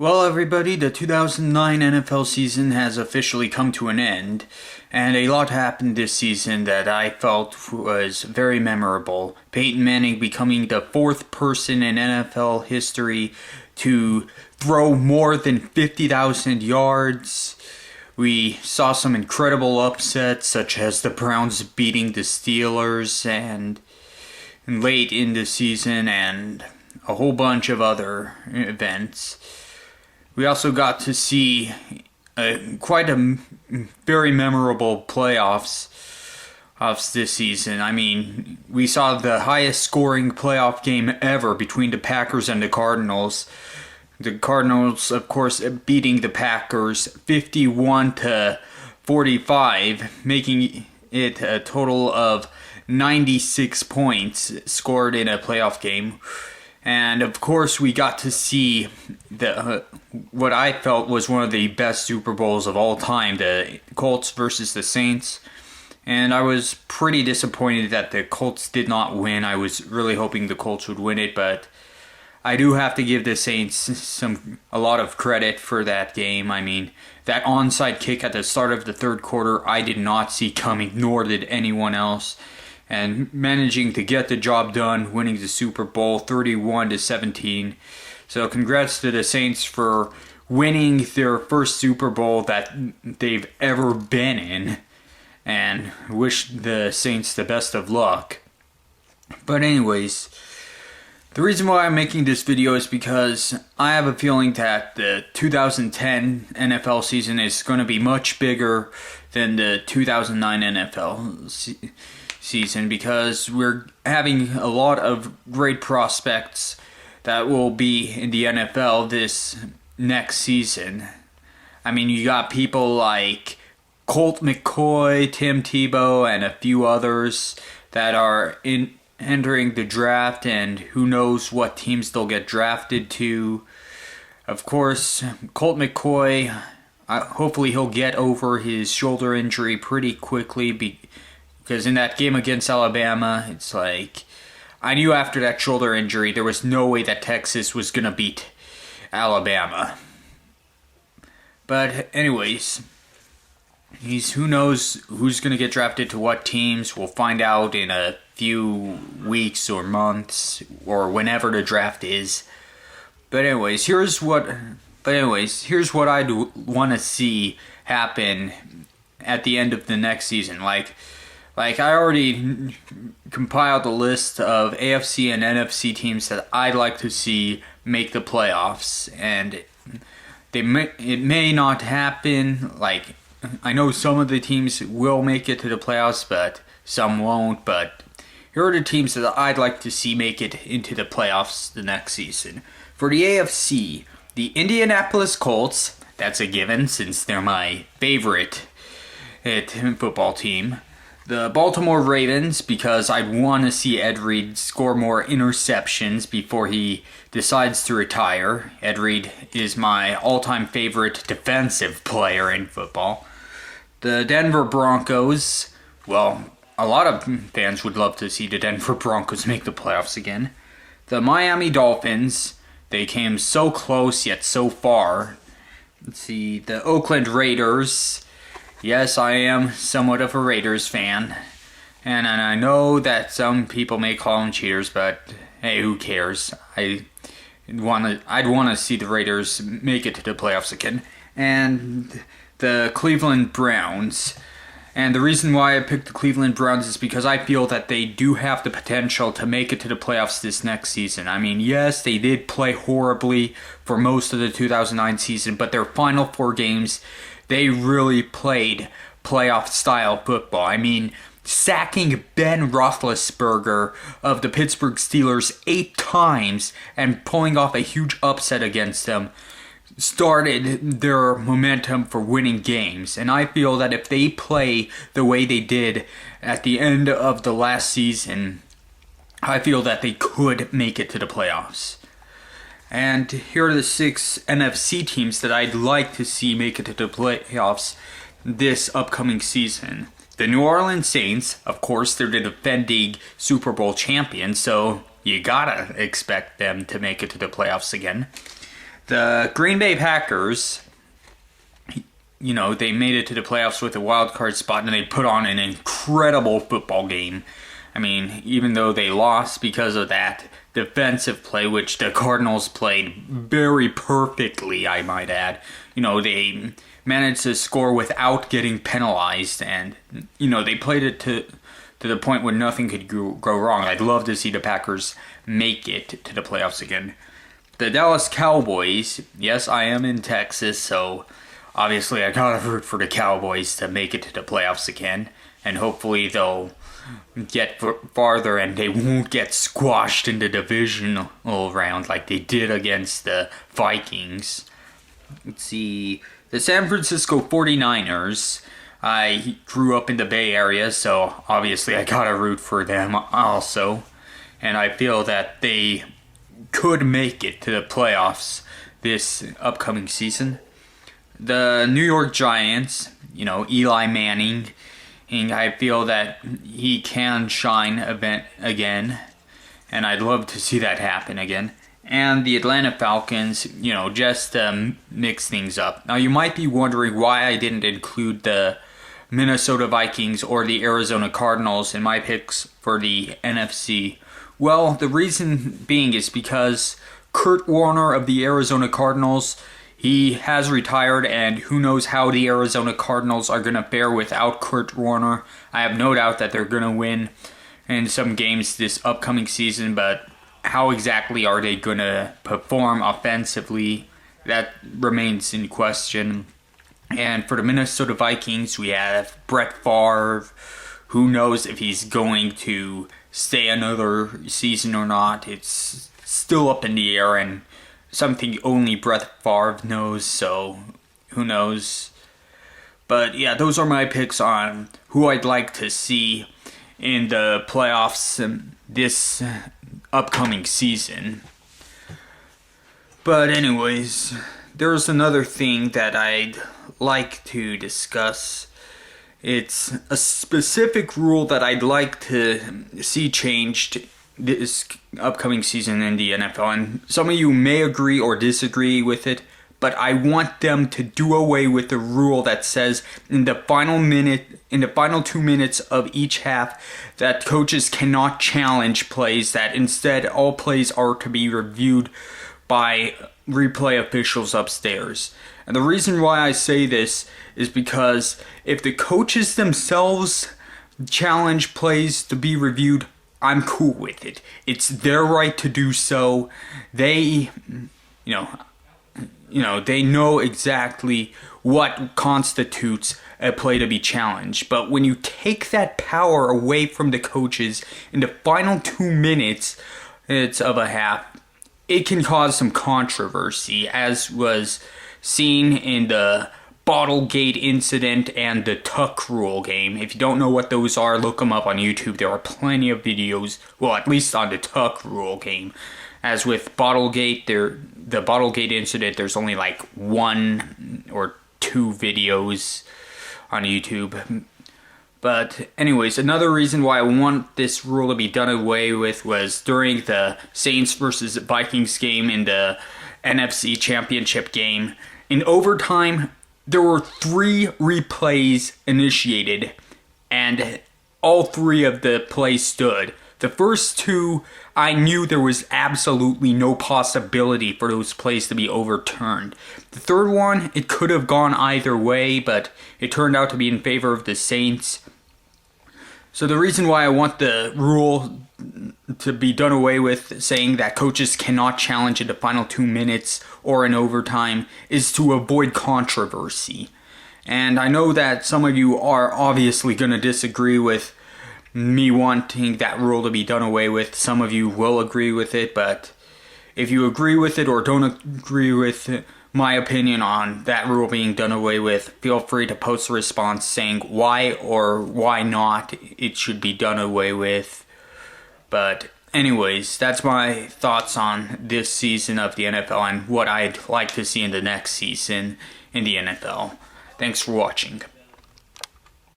Well, everybody, the 2009 NFL season has officially come to an end, and a lot happened this season that I felt was very memorable. Peyton Manning becoming the fourth person in NFL history to throw more than 50,000 yards. We saw some incredible upsets, such as the Browns beating the Steelers and late in the season, and a whole bunch of other events. We also got to see quite a very memorable playoffs this season. I mean, we saw the highest scoring playoff game ever between the Packers and the Cardinals. The Cardinals, of course, beating the Packers 51-45, making it a total of 96 points scored in a playoff game. And of course, we got to see what I felt was one of the best Super Bowls of all time, the Colts versus the Saints. And I was pretty disappointed that the Colts did not win. I was really hoping the Colts would win it, but I do have to give the Saints a lot of credit for that game. I mean, that onside kick at the start of the third quarter, I did not see coming, nor did anyone else. And managing to get the job done, winning the Super Bowl 31-17. So congrats to the Saints for winning their first Super Bowl that they've ever been in. And wish the Saints the best of luck. But anyways, the reason why I'm making this video is because I have a feeling that the 2010 NFL season is going to be much bigger than the 2009 NFL season, because we're having a lot of great prospects that will be in the NFL this next season. I mean, you got people like Colt McCoy, Tim Tebow, and a few others that are entering the draft, and who knows what teams they'll get drafted to. Of course, Colt McCoy, hopefully he'll get over his shoulder injury pretty quickly, because in that game against Alabama, it's like, I knew after that shoulder injury there was no way that Texas was going to beat Alabama. But anyways, who knows who's going to get drafted to what teams. We'll find out in a few weeks or months or whenever the draft is. But anyways, here's what I'd want to see happen at the end of the next season. Like I already compiled a list of AFC and NFC teams that I'd like to see make the playoffs, and it may not happen. Like, I know some of the teams will make it to the playoffs, but some won't. But here are the teams that I'd like to see make it into the playoffs the next season. For the AFC, the Indianapolis Colts, that's a given since they're my favorite football team. The Baltimore Ravens, because I'd want to see Ed Reed score more interceptions before he decides to retire. Ed Reed is my all-time favorite defensive player in football. The Denver Broncos, well, a lot of fans would love to see the Denver Broncos make the playoffs again. The Miami Dolphins, they came so close yet so far. Let's see, the Oakland Raiders. Yes, I am somewhat of a Raiders fan, and I know that some people may call them cheaters, but hey, who cares? I'd want to see the Raiders make it to the playoffs again. And the Cleveland Browns. And the reason why I picked the Cleveland Browns is because I feel that they do have the potential to make it to the playoffs this next season. I mean, yes, they did play horribly for most of the 2009 season, but their final 4 games, they really played playoff-style football. I mean, sacking Ben Roethlisberger of the Pittsburgh Steelers 8 times and pulling off a huge upset against them started their momentum for winning games. And I feel that if they play the way they did at the end of the last season, I feel that they could make it to the playoffs. And here are the 6 NFC teams that I'd like to see make it to the playoffs this upcoming season. The New Orleans Saints, of course, they're the defending Super Bowl champions, so you gotta expect them to make it to the playoffs again. The Green Bay Packers, they made it to the playoffs with a wild card spot, and they put on an incredible football game. I mean, even though they lost because of that defensive play, which the Cardinals played very perfectly, I might add. They managed to score without getting penalized, and, they played it to the point where nothing could go wrong. I'd love to see the Packers make it to the playoffs again. The Dallas Cowboys, yes, I am in Texas, so obviously I gotta root for the Cowboys to make it to the playoffs again, and hopefully they'll get farther and they won't get squashed in the divisional round like they did against the Vikings. Let's see, the San Francisco 49ers. I grew up in the Bay Area, so obviously I gotta root for them also, and I feel that they could make it to the playoffs this upcoming season. The New York Giants, Eli Manning, and I feel that he can shine again, and I'd love to see that happen again. And the Atlanta Falcons, just to mix things up. Now, you might be wondering why I didn't include the Minnesota Vikings or the Arizona Cardinals in my picks for the NFC. Well, the reason being is because Kurt Warner of the Arizona Cardinals, he has retired, and who knows how the Arizona Cardinals are going to fare without Kurt Warner. I have no doubt that they're going to win in some games this upcoming season, but how exactly are they going to perform offensively? That remains in question. And for the Minnesota Vikings, we have Brett Favre. Who knows if he's going to stay another season or not? It's still up in the air, and something only Brett Favre knows, so who knows. But yeah, those are my picks on who I'd like to see in the playoffs this upcoming season. But anyways, there's another thing that I'd like to discuss. It's a specific rule that I'd like to see changed this upcoming season in the NFL, and some of you may agree or disagree with it, but I want them to do away with the rule that says in the final 2 minutes of each half that coaches cannot challenge plays, that instead all plays are to be reviewed by replay officials upstairs. And the reason why I say this is because if the coaches themselves challenge plays to be reviewed, I'm cool with it. It's their right to do so. They, they know exactly what constitutes a play to be challenged. But when you take that power away from the coaches in the final 2 minutes of a half, it can cause some controversy, as was seen in the Bottlegate incident and the Tuck Rule game. If you don't know what those are, look them up on YouTube. There are plenty of videos, well, at least on the Tuck Rule game. As with Bottlegate, the Bottlegate incident, there's only like 1 or 2 videos on YouTube. But anyways, another reason why I want this rule to be done away with was during the Saints versus Vikings game in the NFC Championship game. In overtime, there were 3 replays initiated, and all 3 of the plays stood. The first 2, I knew there was absolutely no possibility for those plays to be overturned. The third one, it could have gone either way, but it turned out to be in favor of the Saints. So the reason why I want the rule to be done away with, saying that coaches cannot challenge in the final 2 minutes or in overtime, is to avoid controversy. And I know that some of you are obviously going to disagree with me wanting that rule to be done away with. Some of you will agree with it, but if you agree with it or don't agree with my opinion on that rule being done away with, feel free to post a response saying why or why not it should be done away with. But anyways, that's my thoughts on this season of the NFL and what I'd like to see in the next season in the NFL. Thanks for watching.